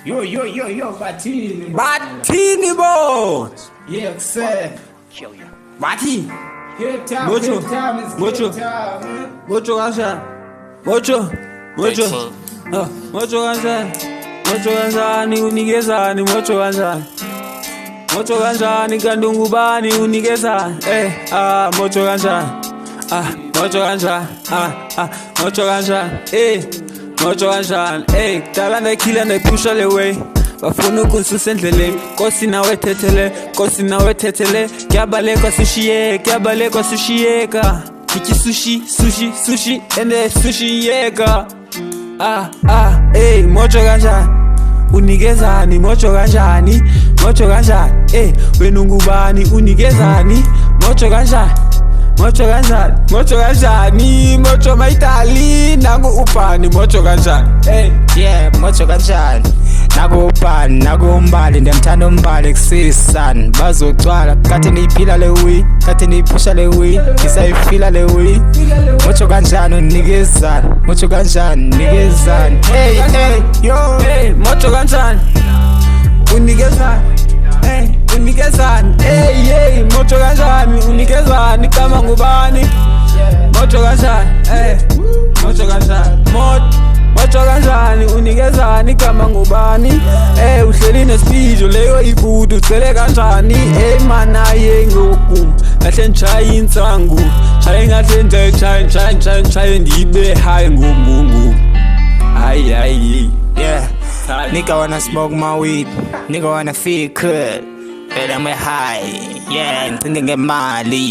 Yo, bathini. Bathini bo. Yeah, sir. Bathi. Good time, Mocho. good time, it's Mocho. good time. Mocho kanjani? Mocho. Mocho. Mocho kanjani? Mocho kanjani unikezani mocho kanjani? Mocho kanjani kanti ungubani unikezani? Mocho kanjani? Mocho kanjani? Mocho kanjani? Mocho kanjani? Kudala ndayikhila ndayiphusha le way. Bafuna ukunisusa endleleni, Nkosi nawe thethele, kuyabalekwa sushiyeka. Kiki sushi, ende sushiyeka. Mocho kanjani? Unikezani mocho kanjani? Wena ungubani unikezani? Mocho kanjani? Mocho maitali nangu upani mocho kanjani? Yeah, mocho kanjani? Nakubani, nakumbali, ndiyamthanda umbali kusisani. Bazocwala, kati niyiphila le way, kati niyiphusha le way, ngisayifila le way. Mocho kanjani unikezani? Mocho kanjani unikezani? Yo. Mocho kanjani? Unikezani? Unikezani? Mocho kanjani? Unikezani kama ngubani? Mocho kanjani? Mocho kanjani? Mocho kanjani unikezani kama ngubani? Uhleli nesiphizo leyo ivudu ucele kanjani? Mana yengoku kahle ngichaye insangu, chaye ndibe high ngungungu. Yeah, nigga wanna smoke my weed, nigga wanna feel good, but I'm high. Yeah, ngicinde ngemali.